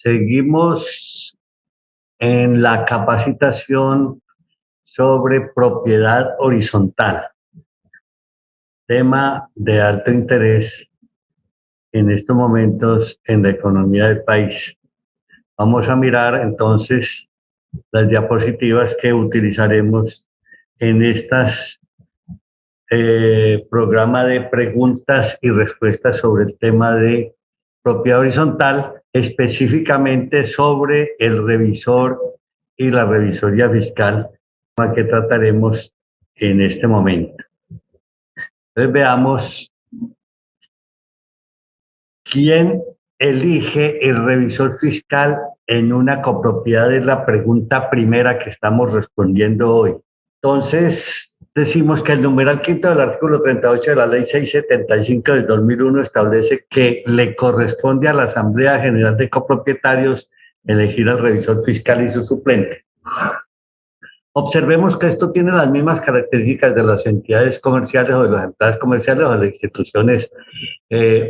Seguimos en la capacitación sobre propiedad horizontal, tema de alto interés en estos momentos en la economía del país. Vamos a mirar entonces las diapositivas que utilizaremos en estas programa de preguntas y respuestas sobre el tema de propiedad horizontal, específicamente sobre el revisor y la revisoría fiscal, que trataremos en este momento. Entonces veamos quién elige el revisor fiscal en una copropiedad. Es la pregunta primera que estamos respondiendo hoy. Entonces, decimos que el numeral quinto del artículo 38 de la Ley 675 del 2001 establece que le corresponde a la Asamblea General de Copropietarios elegir al revisor fiscal y su suplente. Observemos que esto tiene las mismas características de las entidades comerciales o de las empresas comerciales o de las instituciones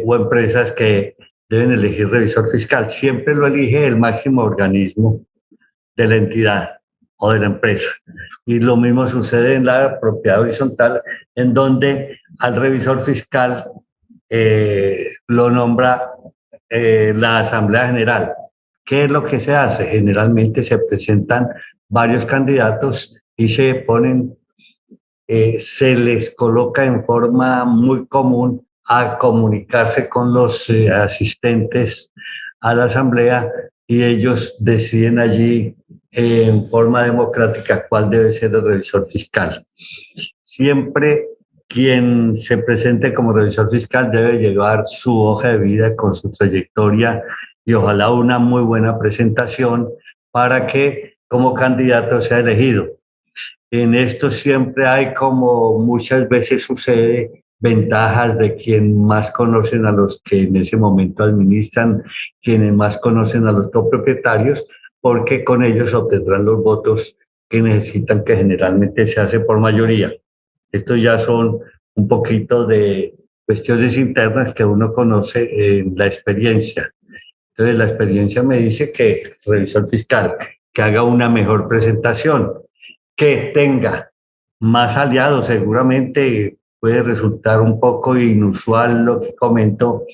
o empresas que deben elegir revisor fiscal. Siempre lo elige el máximo organismo de la entidad o de la empresa. Y lo mismo sucede en la propiedad horizontal, en donde al revisor fiscal lo nombra la Asamblea General. ¿Qué es lo que se hace? Generalmente se presentan varios candidatos y se ponen, se les coloca en forma muy común a comunicarse con los asistentes a la asamblea y ellos deciden allí en forma democrática cuál debe ser el revisor fiscal. Siempre quien se presente como revisor fiscal debe llevar su hoja de vida con su trayectoria y ojalá una muy buena presentación para que como candidato sea elegido. En esto siempre hay, como muchas veces sucede, ventajas de quien más conocen a los que en ese momento administran, quienes más conocen a los copropietarios, porque con ellos obtendrán los votos que necesitan, que generalmente se hace por mayoría. Estos ya son un poquito de cuestiones internas que uno conoce en la experiencia. Entonces la experiencia me dice que el revisor fiscal que haga una mejor presentación, que tenga más aliados, seguramente puede resultar un poco inusual lo que comento,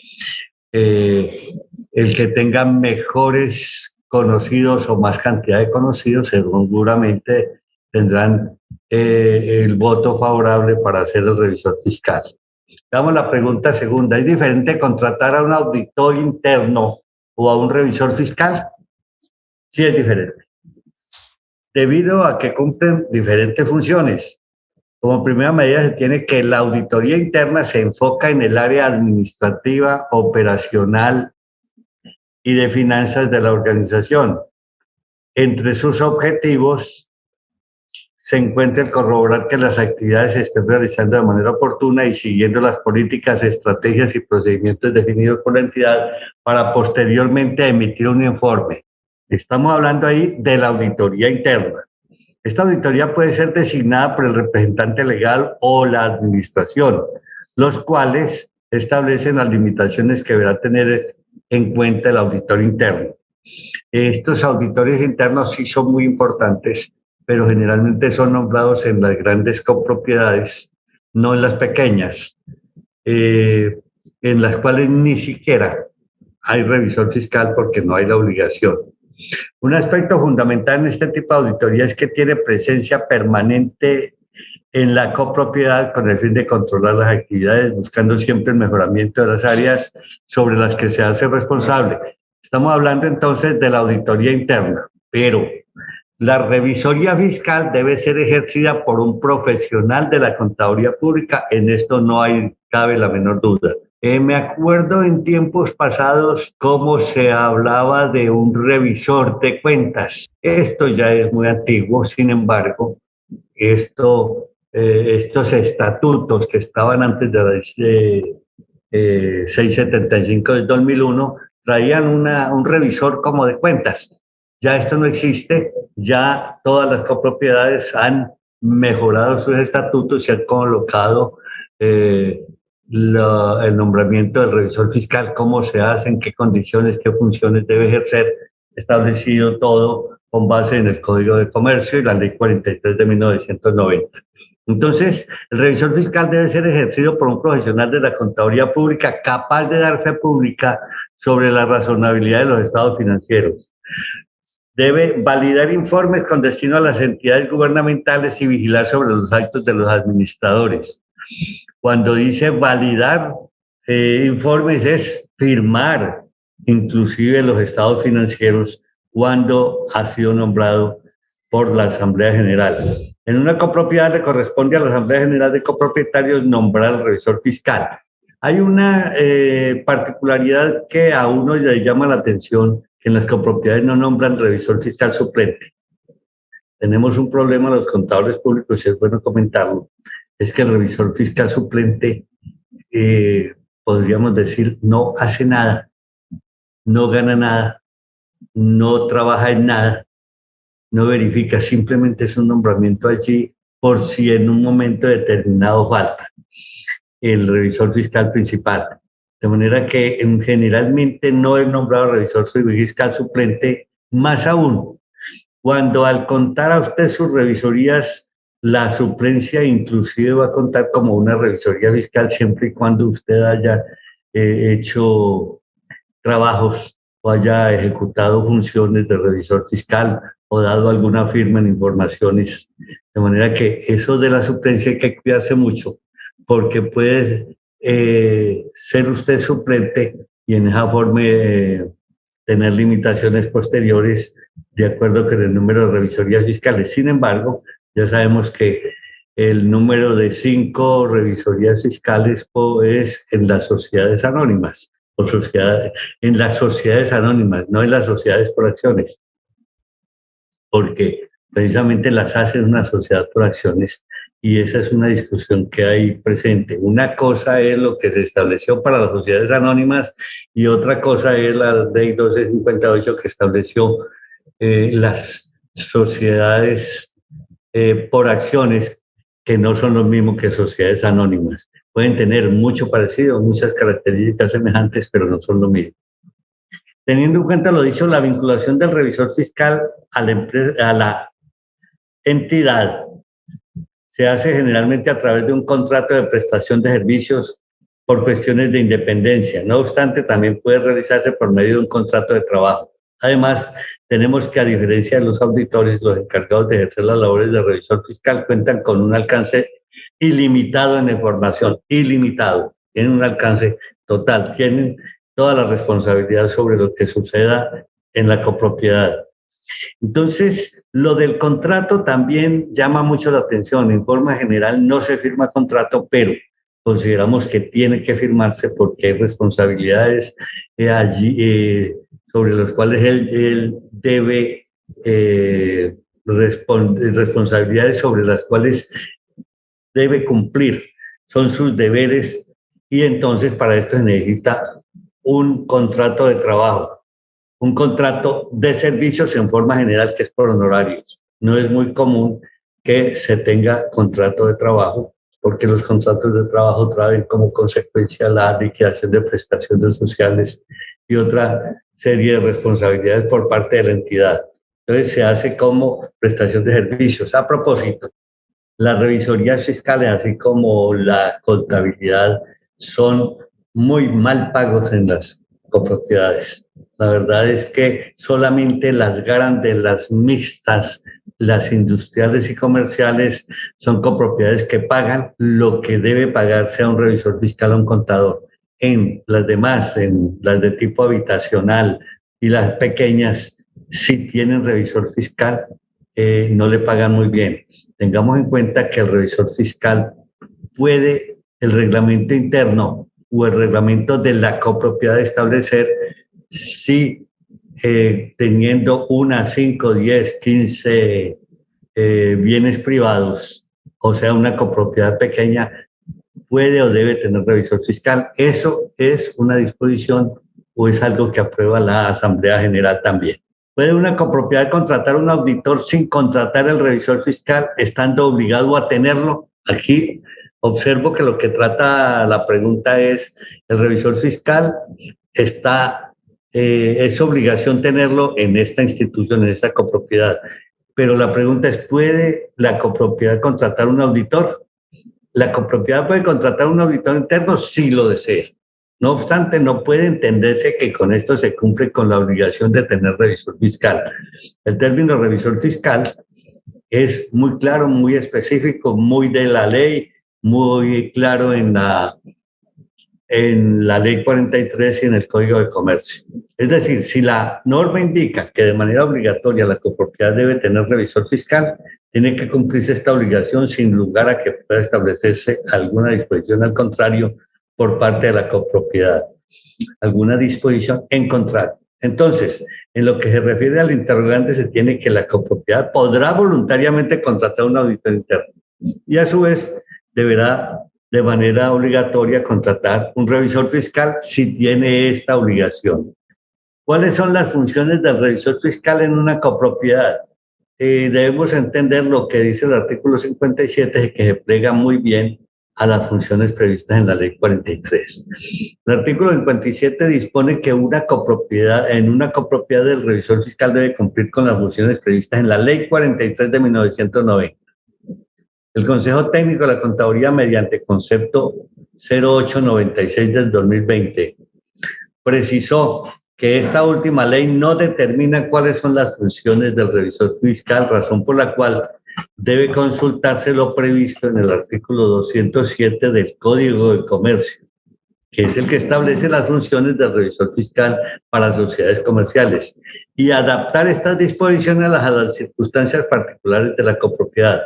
el que tenga mejores conocidos o más cantidad de conocidos, seguramente tendrán el voto favorable para ser el revisor fiscal. Damos la pregunta segunda. ¿Es diferente contratar a un auditor interno o a un revisor fiscal? Sí, es diferente, debido a que cumplen diferentes funciones. Como primera medida se tiene que la auditoría interna se enfoca en el área administrativa, operacional y de finanzas de la organización. Entre sus objetivos se encuentra el corroborar que las actividades se estén realizando de manera oportuna y siguiendo las políticas, estrategias y procedimientos definidos por la entidad para posteriormente emitir un informe. Estamos hablando ahí de la auditoría interna. Esta auditoría puede ser designada por el representante legal o la administración, los cuales establecen las limitaciones que deberá tener en cuenta el auditor interno. Estos auditores internos sí son muy importantes, pero generalmente son nombrados en las grandes copropiedades, no en las pequeñas, en las cuales ni siquiera hay revisor fiscal porque no hay la obligación. Un aspecto fundamental en este tipo de auditoría es que tiene presencia permanente en la copropiedad con el fin de controlar las actividades, buscando siempre el mejoramiento de las áreas sobre las que se hace responsable. Estamos hablando entonces de la auditoría interna, pero la revisoría fiscal debe ser ejercida por un profesional de la contaduría pública. En esto no cabe la menor duda. Me acuerdo en tiempos pasados cómo se hablaba de un revisor de cuentas. Esto ya es muy antiguo, sin embargo, estos estatutos que estaban antes de la 675 del 2001 traían un revisor como de cuentas. Ya esto no existe, ya todas las copropiedades han mejorado sus estatutos y han colocado el nombramiento del revisor fiscal, cómo se hace, en qué condiciones, qué funciones debe ejercer, establecido todo con base en el Código de Comercio y la Ley 43 de 1990. Entonces, el revisor fiscal debe ser ejercido por un profesional de la contaduría pública capaz de dar fe pública sobre la razonabilidad de los estados financieros. Debe validar informes con destino a las entidades gubernamentales y vigilar sobre los actos de los administradores. Cuando dice validar informes es firmar inclusive los estados financieros cuando ha sido nombrado por la Asamblea General. En una copropiedad le corresponde a la Asamblea General de Copropietarios nombrar al revisor fiscal. Hay una particularidad que a uno le llama la atención, que en las copropiedades no nombran revisor fiscal suplente. Tenemos un problema los contadores públicos, y es bueno comentarlo, es que el revisor fiscal suplente, podríamos decir, no hace nada, no gana nada, no trabaja en nada, no verifica, simplemente es un nombramiento allí por si en un momento determinado falta el revisor fiscal principal. De manera que generalmente no es nombrado revisor fiscal suplente, más aún cuando al contar a usted sus revisorías, la suplencia inclusive va a contar como una revisoría fiscal siempre y cuando usted haya hecho trabajos o haya ejecutado funciones de revisor fiscal o dado alguna firma en informaciones. De manera que eso de la suplencia hay que cuidarse mucho, porque puede ser usted suplente y en esa forma tener limitaciones posteriores de acuerdo con el número de revisorías fiscales. Sin embargo, ya sabemos que el número de 5 revisorías fiscales es en las sociedades anónimas, o en las sociedades anónimas, no en las sociedades por acciones, porque precisamente las hacen una sociedad por acciones y esa es una discusión que hay presente. Una cosa es lo que se estableció para las sociedades anónimas y otra cosa es la ley 1258 que estableció las sociedades por acciones, que no son lo mismo que sociedades anónimas. Pueden tener mucho parecido, muchas características semejantes, pero no son lo mismo. Teniendo en cuenta lo dicho, la vinculación del revisor fiscal a la entidad se hace generalmente a través de un contrato de prestación de servicios por cuestiones de independencia. No obstante, también puede realizarse por medio de un contrato de trabajo. Además, tenemos que, a diferencia de los auditores, los encargados de ejercer las labores de revisor fiscal cuentan con un alcance ilimitado en información, ilimitado. Tienen un alcance total, tienen toda la responsabilidad sobre lo que suceda en la copropiedad. Entonces, lo del contrato también llama mucho la atención. En forma general no se firma contrato, pero consideramos que tiene que firmarse porque hay responsabilidades allí sobre las cuales él debe responsabilidades sobre las cuales debe cumplir. Son sus deberes y entonces para esto se necesita un contrato de trabajo. Un contrato de servicios en forma general que es por honorarios. No es muy común que se tenga contrato de trabajo porque los contratos de trabajo traen como consecuencia la liquidación de prestaciones sociales y otra serie de responsabilidades por parte de la entidad. Entonces se hace como prestación de servicios. A propósito, las revisorías fiscales, así como la contabilidad, son muy mal pagos en las copropiedades. La verdad es que solamente las grandes, las mixtas, las industriales y comerciales son copropiedades que pagan lo que debe pagarse a un revisor fiscal o a un contador. En las demás, en las de tipo habitacional y las pequeñas, si tienen revisor fiscal, no le pagan muy bien. Tengamos en cuenta que el revisor fiscal puede, el reglamento interno o el reglamento de la copropiedad establecer si teniendo 1, 5, 10, 15 bienes privados, o sea, una copropiedad pequeña, puede o debe tener revisor fiscal. Eso es una disposición o es algo que aprueba la Asamblea General también. ¿Puede una copropiedad contratar un auditor sin contratar el revisor fiscal, estando obligado a tenerlo? Aquí observo que lo que trata la pregunta es, el revisor fiscal está es obligación tenerlo en esta institución, en esta copropiedad. Pero la pregunta es, ¿puede la copropiedad contratar un auditor? La copropiedad puede contratar un auditor interno si lo desea. No obstante, no puede entenderse que con esto se cumple con la obligación de tener revisor fiscal. El término revisor fiscal es muy claro, muy específico, muy de la ley, muy claro en la ley 43 y en el Código de Comercio. Es decir, si la norma indica que de manera obligatoria la copropiedad debe tener revisor fiscal, tiene que cumplirse esta obligación sin lugar a que pueda establecerse alguna disposición al contrario por parte de la copropiedad, alguna disposición en contrario. Entonces, en lo que se refiere al interrogante, se tiene que la copropiedad podrá voluntariamente contratar un auditor interno y a su vez deberá de manera obligatoria contratar un revisor fiscal si tiene esta obligación. ¿Cuáles son las funciones del revisor fiscal en una copropiedad? Debemos entender lo que dice el artículo 57, que se plega muy bien a las funciones previstas en la ley 43. El artículo 57 dispone que en una copropiedad el revisor fiscal debe cumplir con las funciones previstas en la ley 43 de 1990. El Consejo Técnico de la Contaduría, mediante concepto 0896 del 2020, precisó que esta última ley no determina cuáles son las funciones del revisor fiscal, razón por la cual debe consultarse lo previsto en el artículo 207 del Código de Comercio, que es el que establece las funciones del revisor fiscal para sociedades comerciales, y adaptar estas disposiciones a las circunstancias particulares de la copropiedad.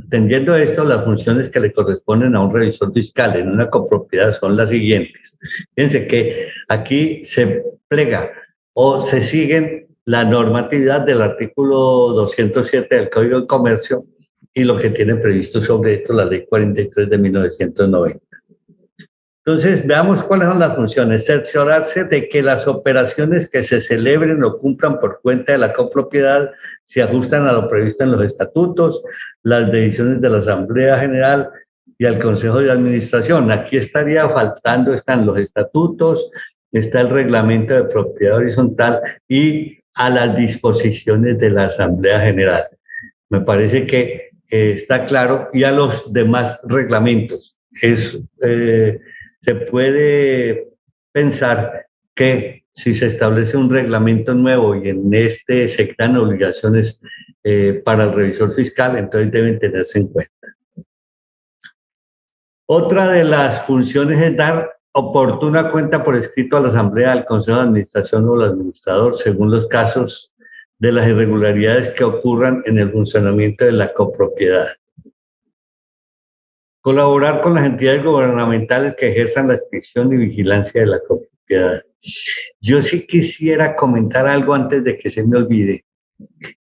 Atendiendo esto, las funciones que le corresponden a un revisor fiscal en una copropiedad son las siguientes. Fíjense que aquí se plega o se siguen la normatividad del artículo 207 del Código de Comercio y lo que tiene previsto sobre esto la ley 43 de 1990. Entonces, veamos cuáles son las funciones. Cerciorarse de que las operaciones que se celebren o cumplan por cuenta de la copropiedad se ajustan a lo previsto en los estatutos, las decisiones de la Asamblea General y al Consejo de Administración. Aquí estaría faltando, están los estatutos, está el reglamento de propiedad horizontal y a las disposiciones de la Asamblea General. Me parece que está claro, y a los demás reglamentos. Se puede pensar que si se establece un reglamento nuevo y en este se crean obligaciones para el revisor fiscal, entonces deben tenerse en cuenta. Otra de las funciones es dar oportuna cuenta por escrito a la Asamblea, al Consejo de Administración o al administrador, según los casos de las irregularidades que ocurran en el funcionamiento de la copropiedad. Colaborar con las entidades gubernamentales que ejerzan la inspección y vigilancia de la copropiedad. Yo sí quisiera comentar algo antes de que se me olvide.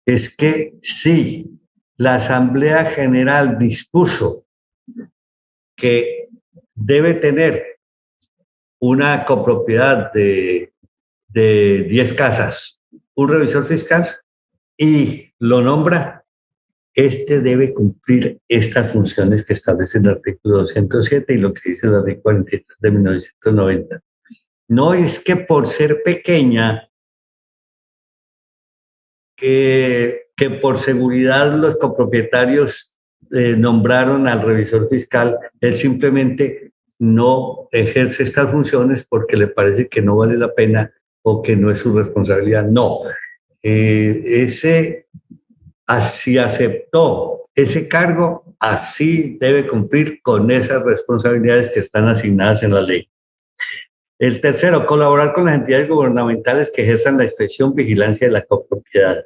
Es que sí, la Asamblea General dispuso que debe tener una copropiedad de 10 casas, un revisor fiscal, y lo nombra. Este debe cumplir estas funciones que establece el artículo 207 y lo que dice la ley 43 de 1990. No es que por ser pequeña, que por seguridad los copropietarios nombraron al revisor fiscal, él simplemente no ejerce estas funciones porque le parece que no vale la pena o que no es su responsabilidad. No, si aceptó ese cargo, así debe cumplir con esas responsabilidades que están asignadas en la ley. El tercero, colaborar con las entidades gubernamentales que ejerzan la inspección, vigilancia de la copropiedad.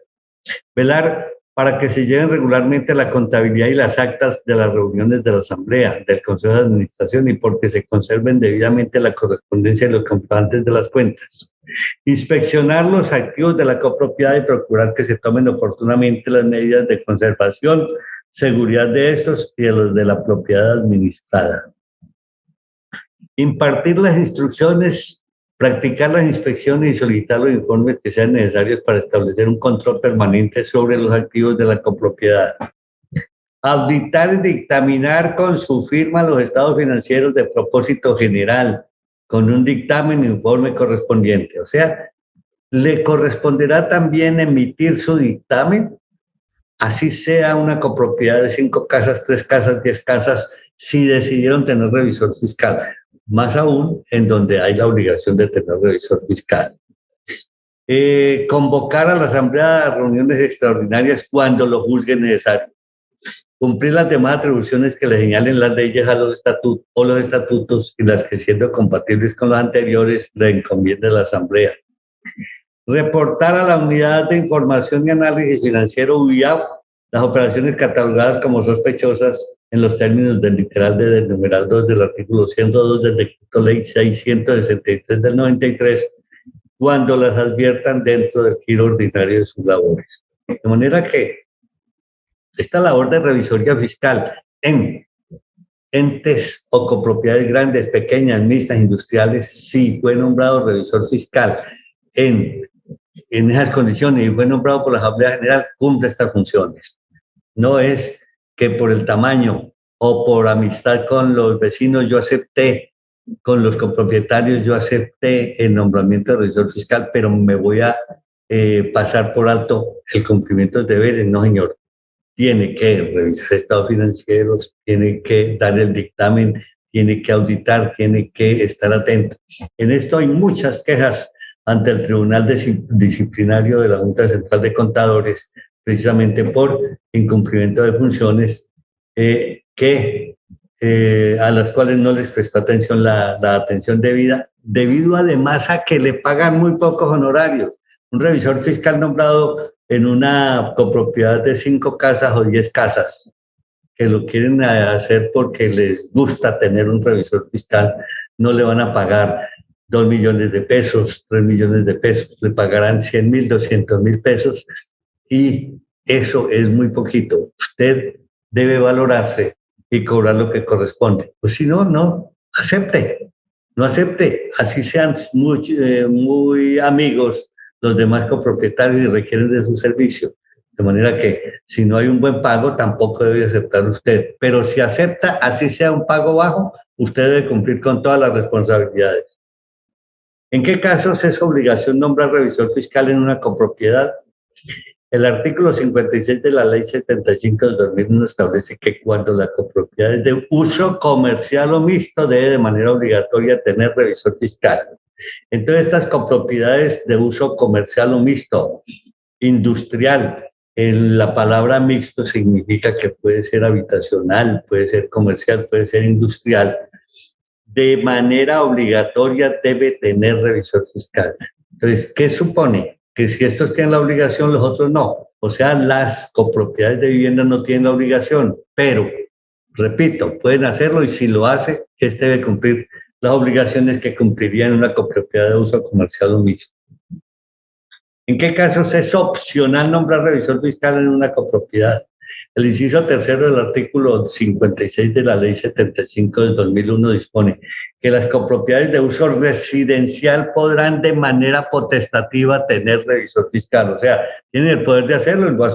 Velar para que se lleven regularmente la contabilidad y las actas de las reuniones de la Asamblea, del Consejo de Administración y porque se conserven debidamente la correspondencia de los comprobantes de las cuentas. Inspeccionar los activos de la copropiedad y procurar que se tomen oportunamente las medidas de conservación, seguridad de estos y de los de la propiedad administrada. Impartir las instrucciones, practicar las inspecciones y solicitar los informes que sean necesarios para establecer un control permanente sobre los activos de la copropiedad. Auditar y dictaminar con su firma los estados financieros de propósito general, con un dictamen e informe correspondiente. O sea, Le corresponderá también emitir su dictamen, así sea una copropiedad de 5 casas, 3 casas, 10 casas, si decidieron tener revisor fiscal, más aún en donde hay la obligación de tener revisor fiscal. Convocar a la Asamblea a reuniones extraordinarias cuando lo juzgue necesario. Cumplir las demás atribuciones que le señalen las leyes a los estatutos o los estatutos y las que siendo compatibles con los anteriores le encomiende a la Asamblea. Reportar a la Unidad de Información y Análisis Financiero UIAF las operaciones catalogadas como sospechosas en los términos del literal del numeral 2 del artículo 102 del Decreto Ley 663 del 93 cuando las adviertan dentro del giro ordinario de sus labores. De manera que esta labor de revisoría fiscal en entes o copropiedades grandes, pequeñas, mixtas, industriales, sí fue nombrado revisor fiscal en esas condiciones y fue nombrado por la Asamblea General, cumple estas funciones. No es que por el tamaño o por amistad con los vecinos yo acepté, con los copropietarios yo acepté el nombramiento de revisor fiscal, pero me voy a pasar por alto el cumplimiento de deberes. No, señor. Tiene que revisar estados financieros, tiene que dar el dictamen, tiene que auditar, tiene que estar atento. En esto hay muchas quejas ante el Tribunal Disciplinario de la Junta Central de Contadores, precisamente por incumplimiento de funciones a las cuales no les prestó atención la atención debida, debido además a que le pagan muy pocos honorarios. Un revisor fiscal nombrado en una copropiedad de 5 casas o 10 casas, que lo quieren hacer porque les gusta tener un revisor fiscal, no le van a pagar 2 millones de pesos, 3 millones de pesos, le pagarán 100,000, 200,000 pesos y eso es muy poquito. Usted debe valorarse y cobrar lo que corresponde. Pues si no, no acepte, no acepte, así sean muy amigos los demás copropietarios y requieren de su servicio. De manera que si no hay un buen pago, tampoco debe aceptar usted. Pero si acepta, así sea un pago bajo, usted debe cumplir con todas las responsabilidades. ¿En qué casos es obligación nombrar revisor fiscal en una copropiedad? El artículo 56 de la Ley 75 del 2001 establece que cuando la copropiedad es de uso comercial o mixto, debe de manera obligatoria tener revisor fiscal. Entonces, estas copropiedades de uso comercial o mixto, industrial, la palabra mixto significa que puede ser habitacional, puede ser comercial, puede ser industrial, de manera obligatoria debe tener revisor fiscal. Entonces, ¿qué supone? Que si estos tienen la obligación, los otros no. O sea, las copropiedades de vivienda no tienen la obligación, pero, repito, pueden hacerlo y si lo hace, este debe cumplir las obligaciones que cumpliría en una copropiedad de uso comercial o mixto. ¿En qué casos es opcional nombrar revisor fiscal en una copropiedad? El inciso tercero del artículo 56 de la Ley 75 del 2001 dispone que las copropiedades de uso residencial podrán de manera potestativa tener revisor fiscal. O sea, tienen el poder de hacerlo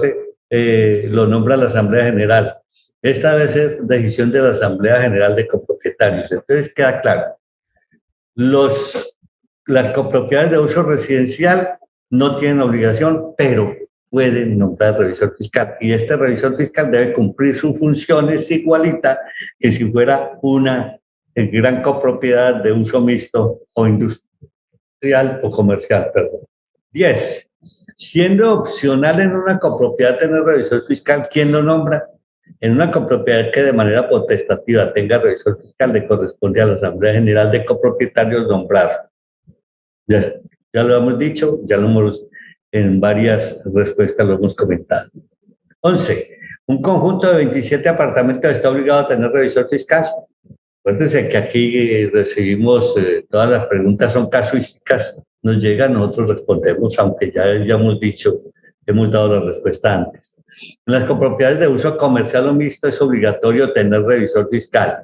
y lo nombra la Asamblea General. Esta debe ser decisión de la Asamblea General de Copropietarios. Entonces queda claro. Las copropiedades de uso residencial no tienen obligación, pero pueden nombrar revisor fiscal. Y este revisor fiscal debe cumplir sus funciones igualita que si fuera una gran copropiedad de uso mixto o industrial o comercial. 10. Siendo opcional en una copropiedad tener revisor fiscal, ¿quién lo nombra? En una copropiedad que de manera potestativa tenga revisor fiscal, le corresponde a la Asamblea General de Copropietarios nombrar. Ya lo hemos dicho, ya lo hemos en varias respuestas lo hemos comentado. 11. Un conjunto de 27 apartamentos está obligado a tener revisor fiscal. Acuérdense que aquí recibimos, todas las preguntas son casuísticas, nos llegan, nosotros respondemos, aunque ya hemos dicho, hemos dado la respuesta antes. En las copropiedades de uso comercial o mixto es obligatorio tener revisor fiscal.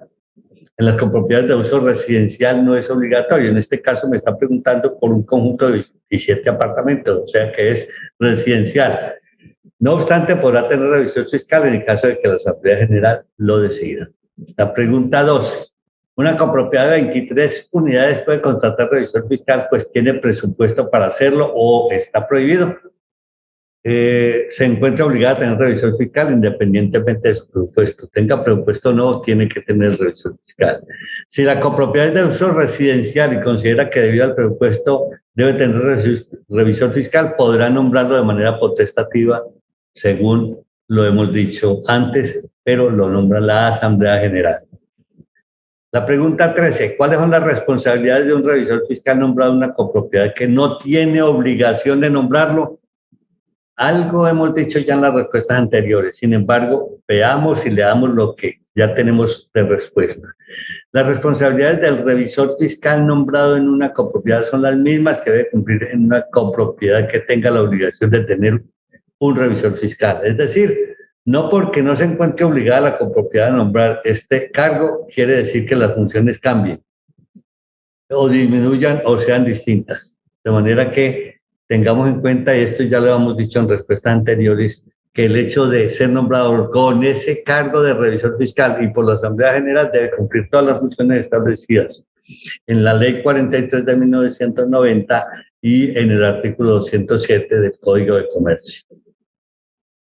En las copropiedades de uso residencial no es obligatorio. En este caso me está preguntando por un conjunto de 17 apartamentos, o sea que es residencial. No obstante, podrá tener revisor fiscal en el caso de que la Asamblea General lo decida. La pregunta 12. Una copropiedad de 23 unidades puede contratar revisor fiscal, pues tiene presupuesto para hacerlo o está prohibido. Se encuentra obligada a tener revisor fiscal independientemente de su presupuesto. Tenga presupuesto o no, tiene que tener revisor fiscal. Si la copropiedad es de uso residencial y considera que debido al presupuesto debe tener revisor fiscal, podrá nombrarlo de manera potestativa, según lo hemos dicho antes, pero lo nombra la Asamblea General. La pregunta 13. ¿Cuáles son las responsabilidades de un revisor fiscal nombrado en una copropiedad que no tiene obligación de nombrarlo? Algo hemos dicho ya en las respuestas anteriores. Sin embargo, veamos y leamos lo que ya tenemos de respuesta. Las responsabilidades del revisor fiscal nombrado en una copropiedad son las mismas que debe cumplir en una copropiedad que tenga la obligación de tener un revisor fiscal. Es decir, no porque no se encuentre obligada la copropiedad a nombrar este cargo, quiere decir que las funciones cambien o disminuyan o sean distintas. De manera que tengamos en cuenta, y esto ya lo hemos dicho en respuestas anteriores, que el hecho de ser nombrado con ese cargo de revisor fiscal y por la Asamblea General debe cumplir todas las funciones establecidas en la Ley 43 de 1990 y en el artículo 207 del Código de Comercio.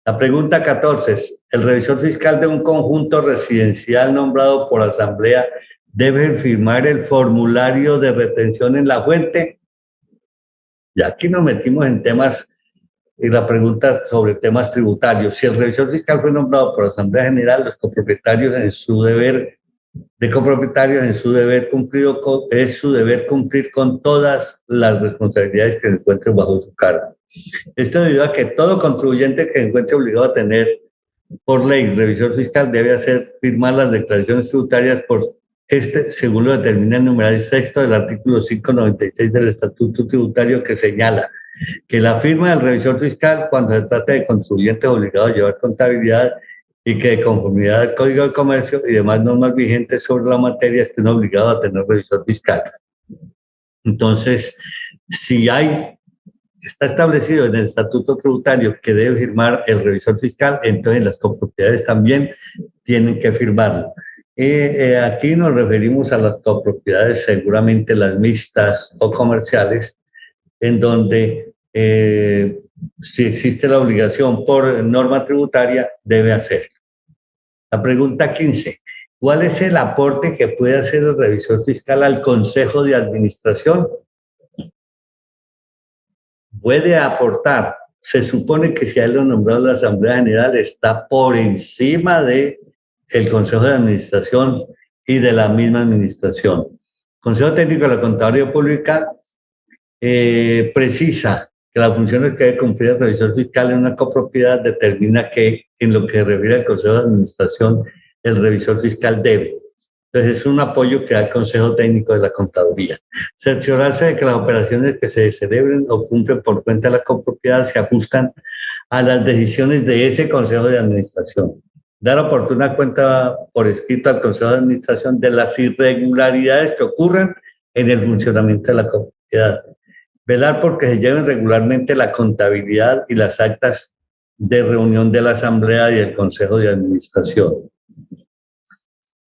La pregunta 14 es, ¿el revisor fiscal de un conjunto residencial nombrado por Asamblea debe firmar el formulario de retención en la fuente? Y aquí nos metimos en temas, y la pregunta sobre temas tributarios. Si el revisor fiscal fue nombrado por la Asamblea General, los copropietarios en su deber cumplido es su deber cumplir con todas las responsabilidades que se encuentren bajo su cargo. Esto debido a que todo contribuyente que se encuentre obligado a tener por ley revisor fiscal debe hacer firmar las declaraciones tributarias por según lo determina el numeral sexto del artículo 596 del Estatuto Tributario, que señala que la firma del revisor fiscal, cuando se trata de contribuyentes obligados a llevar contabilidad y que de conformidad al Código de Comercio y demás normas vigentes sobre la materia estén obligados a tener revisor fiscal. Entonces, si está establecido en el Estatuto Tributario que debe firmar el revisor fiscal, entonces las copropiedades también tienen que firmarlo. Aquí nos referimos a las copropiedades, seguramente las mixtas o comerciales, en donde si existe la obligación por norma tributaria, debe hacerlo. La pregunta 15. ¿Cuál es el aporte que puede hacer el revisor fiscal al Consejo de Administración? Puede aportar. Se supone que si a él lo nombrado la Asamblea General está por encima de el Consejo de Administración y de la misma administración. Consejo Técnico de la Contaduría Pública precisa que las funciones que debe cumplir el revisor fiscal en una copropiedad determina que en lo que refiere al Consejo de Administración el revisor fiscal debe. Entonces es un apoyo que da el Consejo Técnico de la Contaduría. Cerciorarse de que las operaciones que se celebren o cumplen por cuenta de la copropiedad se ajustan a las decisiones de ese Consejo de Administración. Dar oportuna cuenta por escrito al Consejo de Administración de las irregularidades que ocurran en el funcionamiento de la copropiedad. Velar porque se lleven regularmente la contabilidad y las actas de reunión de la Asamblea y el Consejo de Administración.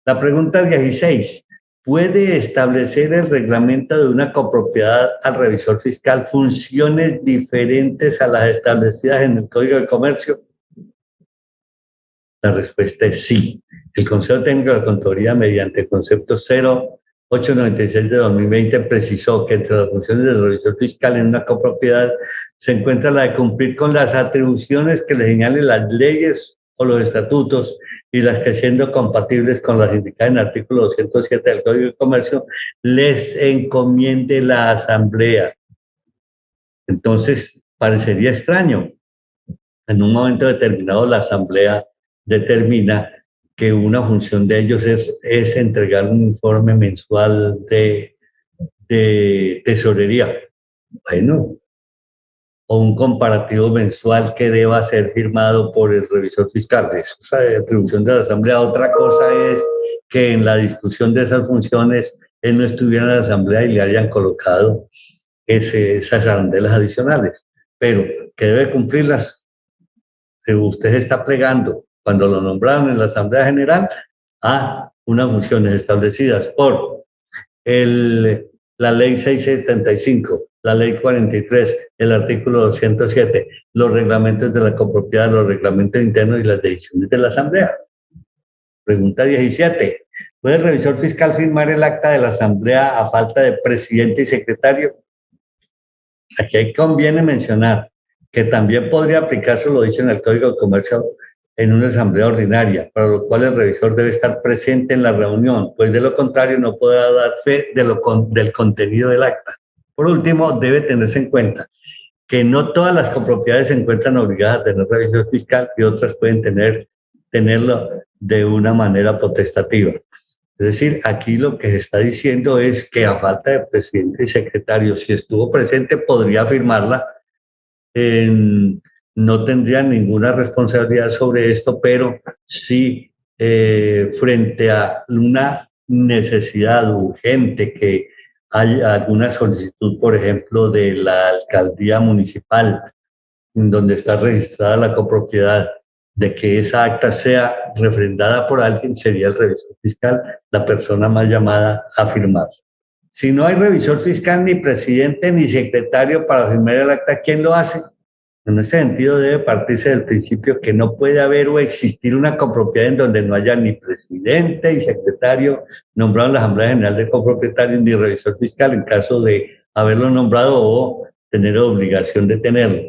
La pregunta 16. ¿Puede establecer el reglamento de una copropiedad al revisor fiscal funciones diferentes a las establecidas en el Código de Comercio? La respuesta es sí. El Consejo Técnico de la Contaduría, mediante el concepto 0896 de 2020, precisó que entre las funciones del revisor fiscal en una copropiedad se encuentra la de cumplir con las atribuciones que le señalen las leyes o los estatutos y las que, siendo compatibles con las indicadas en el artículo 207 del Código de Comercio, les encomiende la Asamblea. Entonces, parecería extraño. En un momento determinado, la Asamblea determina que una función de ellos es entregar un informe mensual de tesorería. Bueno, o un comparativo mensual que deba ser firmado por el revisor fiscal. Eso es atribución de la Asamblea. Otra cosa es que en la discusión de esas funciones él no estuviera en la Asamblea y le hayan colocado esas arandelas adicionales, pero que debe cumplirlas. Usted se está plegando cuando lo nombraron en la Asamblea General a unas funciones establecidas por la ley 675, la ley 43, el artículo 207, los reglamentos de la copropiedad, los reglamentos internos y las decisiones de la Asamblea. Pregunta 17. ¿Puede el revisor fiscal firmar el acta de la Asamblea a falta de presidente y secretario? Aquí conviene mencionar que también podría aplicarse lo dicho en el Código de Comercio en una asamblea ordinaria, para lo cual el revisor debe estar presente en la reunión, pues de lo contrario no podrá dar fe del contenido del acta. Por último, debe tenerse en cuenta que no todas las copropiedades se encuentran obligadas a tener revisor fiscal y otras pueden tenerlo de una manera potestativa. Es decir, aquí lo que se está diciendo es que a falta de presidente y secretario, si estuvo presente, podría firmarla. No tendría ninguna responsabilidad sobre esto, pero sí frente a una necesidad urgente que hay alguna solicitud, por ejemplo, de la alcaldía municipal, en donde está registrada la copropiedad, de que esa acta sea refrendada por alguien, sería el revisor fiscal la persona más llamada a firmar. Si no hay revisor fiscal, ni presidente, ni secretario para firmar el acta, ¿quién lo hace? En ese sentido, debe partirse del principio que no puede haber o existir una copropiedad en donde no haya ni presidente y secretario nombrado en la Asamblea General de Copropietarios, ni revisor fiscal en caso de haberlo nombrado o tener obligación de tenerlo.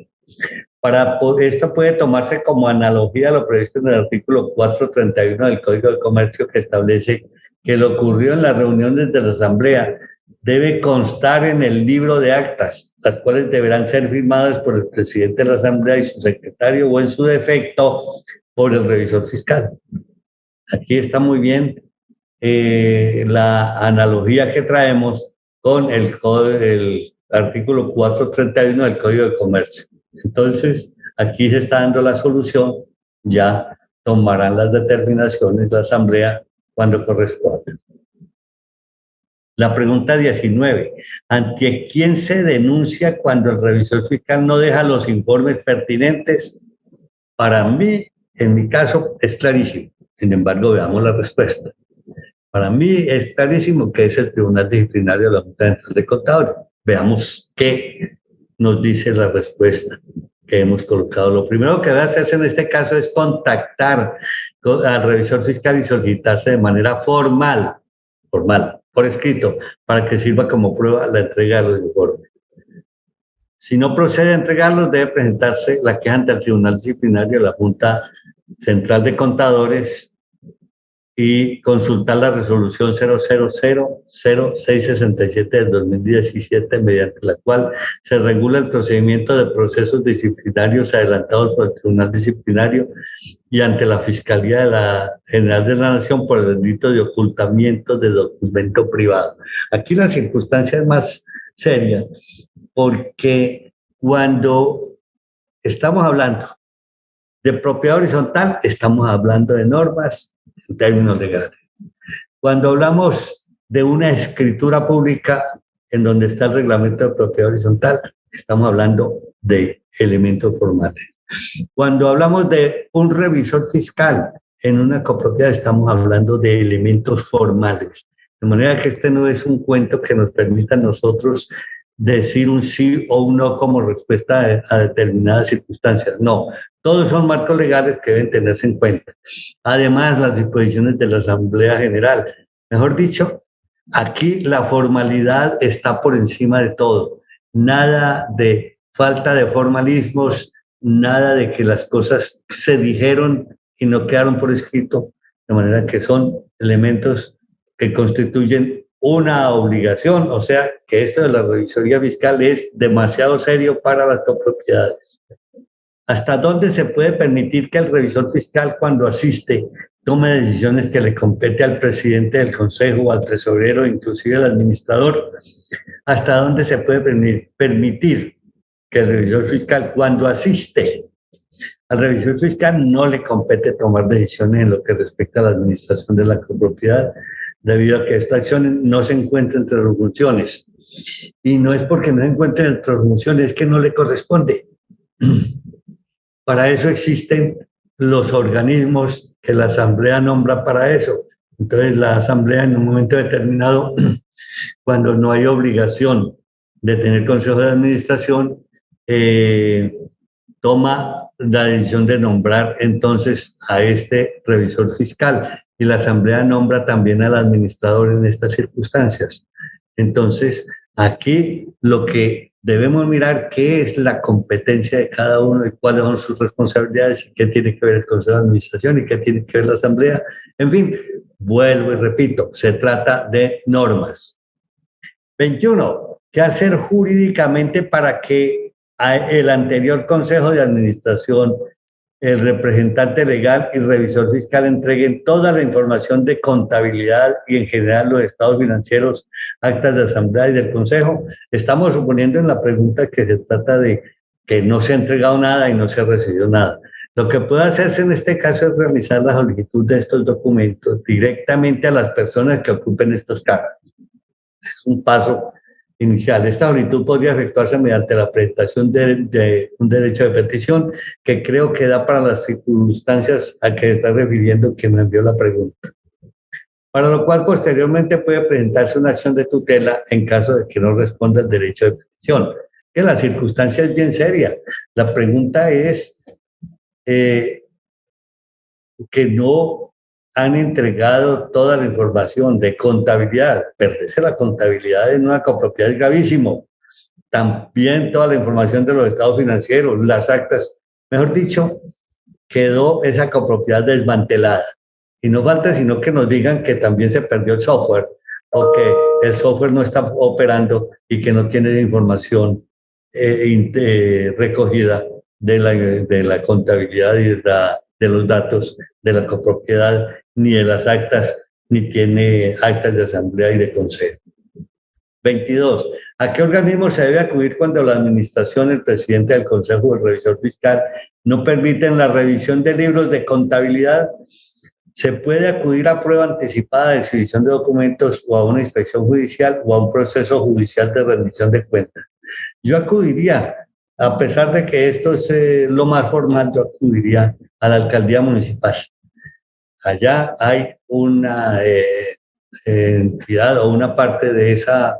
Esto puede tomarse como analogía a lo previsto en el artículo 431 del Código de Comercio, que establece que lo ocurrido en las reuniones de la Asamblea debe constar en el libro de actas, las cuales deberán ser firmadas por el presidente de la Asamblea y su secretario, o en su defecto por el revisor fiscal. Aquí está muy bien la analogía que traemos con el artículo 431 del Código de Comercio. Entonces, aquí se está dando la solución, ya tomarán las determinaciones la Asamblea cuando corresponda. La pregunta 19. ¿Ante quién se denuncia cuando el revisor fiscal no deja los informes pertinentes? Para mí, en mi caso, es clarísimo. Sin embargo, veamos la respuesta. Para mí es clarísimo que es el Tribunal Disciplinario de la Junta Central de Contadores. Veamos qué nos dice la respuesta que hemos colocado. Lo primero que debe hacerse en este caso es contactar al revisor fiscal y solicitarse de manera formal, por escrito, para que sirva como prueba la entrega de los informes. Si no procede a entregarlos, debe presentarse la queja ante el Tribunal Disciplinario de la Junta Central de Contadores y consultar la resolución 0000667 del 2017, mediante la cual se regula el procedimiento de procesos disciplinarios adelantados por el Tribunal Disciplinario y ante la Fiscalía General de la Nación por el delito de ocultamiento de documento privado. Aquí la circunstancia es más seria, porque cuando estamos hablando de propiedad horizontal, estamos hablando de normas en términos legales. Cuando hablamos de una escritura pública en donde está el reglamento de propiedad horizontal, estamos hablando de elementos formales. Cuando hablamos de un revisor fiscal en una copropiedad, estamos hablando de elementos formales. De manera que este no es un cuento que nos permita a nosotros decir un sí o un no como respuesta a determinadas circunstancias. No, todos son marcos legales que deben tenerse en cuenta. Además, las disposiciones de la Asamblea General. Mejor dicho, aquí la formalidad está por encima de todo. Nada de falta de formalismos, nada de que las cosas se dijeron y no quedaron por escrito, de manera que son elementos que constituyen una obligación, o sea, que esto de la revisoría fiscal es demasiado serio para las copropiedades. ¿Hasta dónde se puede permitir que el revisor fiscal, cuando asiste, tome decisiones que le compete al presidente del consejo, al tesorero, inclusive al administrador? ¿Hasta dónde se puede permitir que el revisor fiscal, cuando asiste al revisor fiscal, no le compete tomar decisiones en lo que respecta a la administración de la copropiedad, debido a que esta acción no se encuentra entre sus funciones? Y no es porque no se encuentre entre sus funciones, es que no le corresponde. Para eso existen los organismos que la Asamblea nombra para eso. Entonces la Asamblea en un momento determinado, cuando no hay obligación de tener consejo de administración, toma la decisión de nombrar entonces a este revisor fiscal y la Asamblea nombra también al administrador en estas circunstancias. Entonces, aquí lo que debemos mirar qué es la competencia de cada uno y cuáles son sus responsabilidades y qué tiene que ver el Consejo de Administración y qué tiene que ver la Asamblea. En fin, vuelvo y repito, se trata de normas. 21. ¿Qué hacer jurídicamente para que el anterior Consejo de Administración, el representante legal y revisor fiscal entreguen toda la información de contabilidad y en general los estados financieros, actas de asamblea y del Consejo? Estamos suponiendo en la pregunta que se trata de que no se ha entregado nada y no se ha recibido nada. Lo que puede hacerse en este caso es realizar la solicitud de estos documentos directamente a las personas que ocupen estos cargos. Es un paso inicial. Esta solicitud podría efectuarse mediante la presentación de un derecho de petición que creo que da para las circunstancias a que está refiriendo quien me envió la pregunta. Para lo cual posteriormente puede presentarse una acción de tutela en caso de que no responda el derecho de petición. Que la circunstancia es bien seria. La pregunta es que no han entregado toda la información de contabilidad. Perderse la contabilidad en una copropiedad es gravísimo. También toda la información de los estados financieros, las actas. Mejor dicho, quedó esa copropiedad desmantelada. Y no falta sino que nos digan que también se perdió el software o que el software no está operando y que no tiene información recogida de la contabilidad y de los datos de la copropiedad, ni de las actas, ni tiene actas de asamblea y de consejo. 22. ¿A qué organismo se debe acudir cuando la administración, el presidente del consejo o el revisor fiscal no permiten la revisión de libros de contabilidad? Se puede acudir a prueba anticipada de exhibición de documentos o a una inspección judicial o a un proceso judicial de rendición de cuentas. Yo acudiría, a pesar de que esto es lo más formal, yo acudiría a la alcaldía municipal. Allá hay una entidad o una parte de esas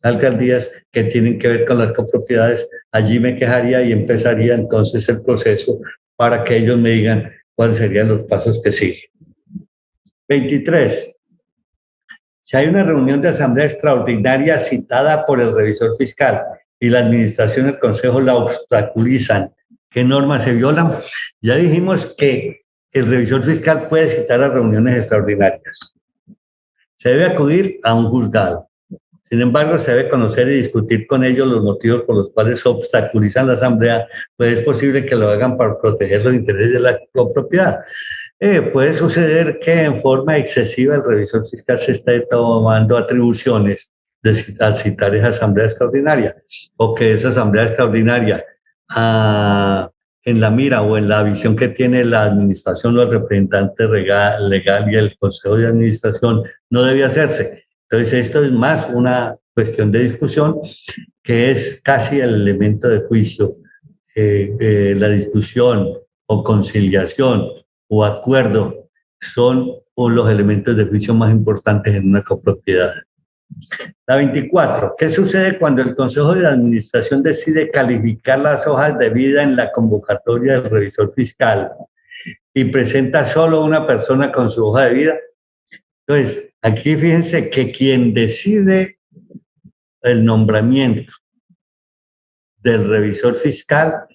alcaldías que tienen que ver con las copropiedades. Allí me quejaría y empezaría entonces el proceso para que ellos me digan cuáles serían los pasos que siguen. 23. Si hay una reunión de asamblea extraordinaria citada por el revisor fiscal y la administración y el consejo la obstaculizan, ¿qué normas se violan? Ya dijimos que el revisor fiscal puede citar a reuniones extraordinarias. Se debe acudir a un juzgado. Sin embargo, se debe conocer y discutir con ellos los motivos por los cuales obstaculizan la asamblea, pues es posible que lo hagan para proteger los intereses de la copropiedad. Puede suceder que en forma excesiva el revisor fiscal se esté tomando atribuciones al citar esa asamblea extraordinaria, o que esa asamblea extraordinaria en la mira o en la visión que tiene la administración o el representante legal y el consejo de administración no debe hacerse. Entonces esto es más una cuestión de discusión que es casi el elemento de juicio, la discusión o conciliación o acuerdo son los elementos de juicio más importantes en una copropiedad. La 24. ¿Qué sucede cuando el Consejo de Administración decide calificar las hojas de vida en la convocatoria del revisor fiscal y presenta solo una persona con su hoja de vida? Entonces, aquí fíjense que quien decide el nombramiento del revisor fiscal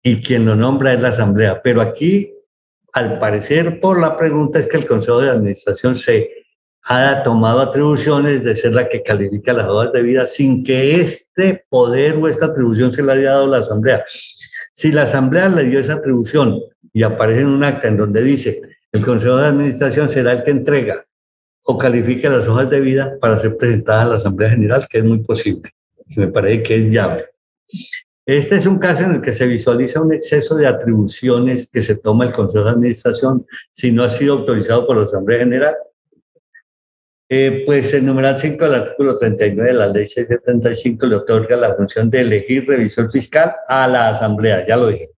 y quien lo nombra es la asamblea, pero aquí al parecer por la pregunta es que el Consejo de Administración se ha tomado atribuciones de ser la que califica las hojas de vida sin que este poder o esta atribución se la haya dado la Asamblea. Si la Asamblea le dio esa atribución y aparece en un acta en donde dice el Consejo de Administración será el que entrega o califique las hojas de vida para ser presentadas a la Asamblea General, que es muy posible, y me parece que es viable. Este es un caso en el que se visualiza un exceso de atribuciones que se toma el Consejo de Administración si no ha sido autorizado por la Asamblea General. Pues el numeral 5 del artículo 39 de la ley 675 le otorga la función de elegir revisor fiscal a la Asamblea, ya lo dije.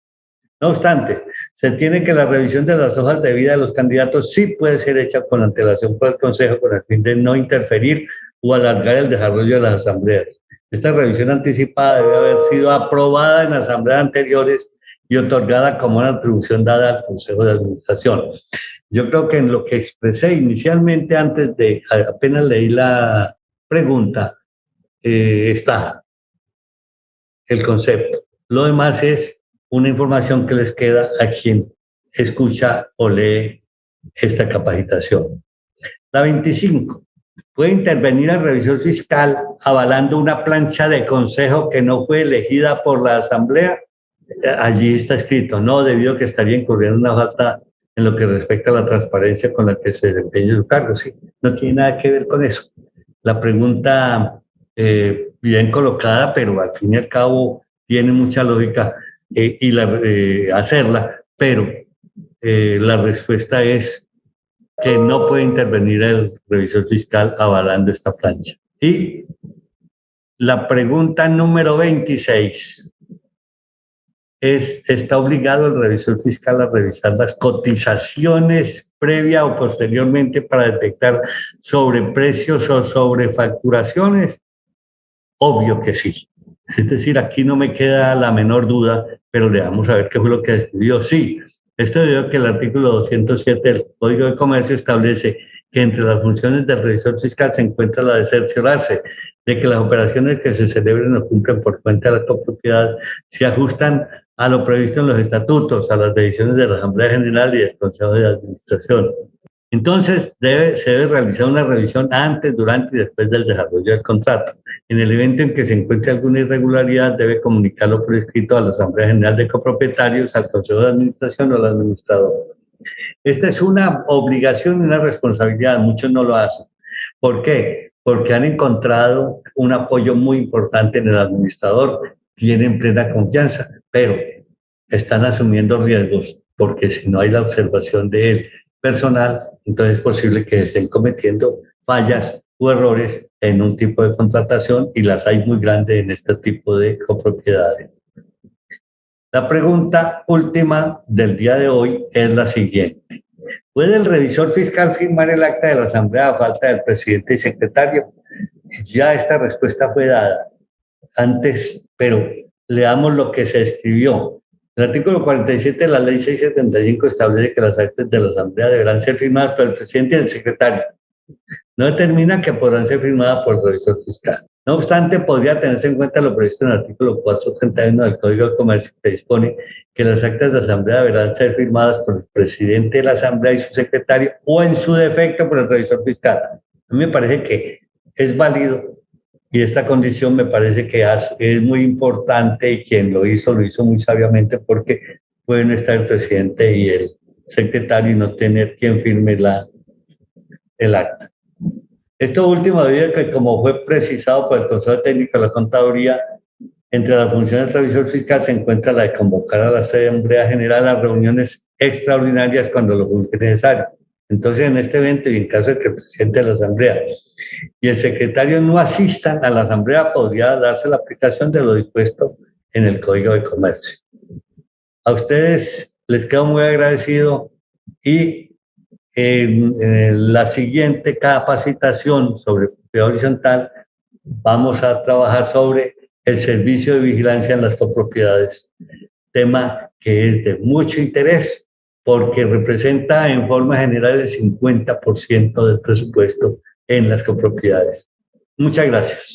No obstante, Se tiene que la revisión de las hojas de vida de los candidatos sí puede ser hecha con antelación por el Consejo con el fin de no interferir o alargar el desarrollo de las asambleas. Esta revisión anticipada debe haber sido aprobada en asambleas anteriores y otorgada como una atribución dada al Consejo de Administración. Yo creo que en lo que expresé inicialmente, antes de apenas leí la pregunta, está el concepto. Lo demás es una información que les queda a quien escucha o lee esta capacitación. La 25. Puede intervenir el revisor fiscal avalando una plancha de consejo que no fue elegida por la asamblea. Allí está escrito, no, debido a que estaría incurriendo una falta en lo que respecta a la transparencia con la que se desempeña su cargo. Sí, no tiene nada que ver con eso. La pregunta bien colocada, pero al fin y al cabo tiene mucha lógica hacerla, pero la respuesta es que no puede intervenir el revisor fiscal avalando esta plancha. Y la pregunta número 26 ¿está obligado el revisor fiscal a revisar las cotizaciones previa o posteriormente para detectar sobreprecios o sobrefacturaciones? Obvio que sí. Es decir, aquí no me queda la menor duda, pero le vamos a ver qué fue lo que escribió. Sí, esto debido a que el artículo 207 del Código de Comercio establece que entre las funciones del revisor fiscal se encuentra la de cerciorarse de que las operaciones que se celebren o cumplen por cuenta de la copropiedad se ajustan a lo previsto en los estatutos, a las decisiones de la Asamblea General y del Consejo de Administración. Entonces, se debe realizar una revisión antes, durante y después del desarrollo del contrato. En el evento en que se encuentre alguna irregularidad, debe comunicarlo por escrito a la Asamblea General de Copropietarios, al Consejo de Administración o al administrador. Esta es una obligación y una responsabilidad, muchos no lo hacen. ¿Por qué? Porque han encontrado un apoyo muy importante en el administrador, tienen plena confianza, pero están asumiendo riesgos, porque si no hay la observación de él personal, entonces es posible que estén cometiendo fallas o errores en un tipo de contratación y las hay muy grandes en este tipo de copropiedades. La pregunta última del día de hoy es la siguiente. ¿Puede el revisor fiscal firmar el acta de la asamblea a falta del presidente y secretario? Ya esta respuesta fue dada antes, pero leamos lo que se escribió. El artículo 47 de la ley 675 establece que las actas de la asamblea deberán ser firmadas por el presidente y el secretario. No determina que podrán ser firmadas por el revisor fiscal. No obstante, podría tenerse en cuenta lo previsto en el artículo 431 del Código de Comercio, que dispone que las actas de asamblea deberán ser firmadas por el presidente de la asamblea y su secretario, o en su defecto por el revisor fiscal. A mí me parece que es válido y esta condición me parece que es muy importante, y quien lo hizo muy sabiamente, porque pueden estar el presidente y el secretario y no tener quien firme el acta. Esto último, debido a que, como fue precisado por el Consejo Técnico de la Contaduría, entre las funciones del revisor fiscal se encuentra la de convocar a la Asamblea General a reuniones extraordinarias cuando lo juzgue necesario. Entonces, en este evento y en caso de que el presidente de la Asamblea y el secretario no asistan a la Asamblea, podría darse la aplicación de lo dispuesto en el Código de Comercio. A ustedes les quedo muy agradecido y en la siguiente capacitación sobre propiedad horizontal vamos a trabajar sobre el servicio de vigilancia en las copropiedades, tema que es de mucho interés porque representa en forma general el 50% del presupuesto en las copropiedades. Muchas gracias.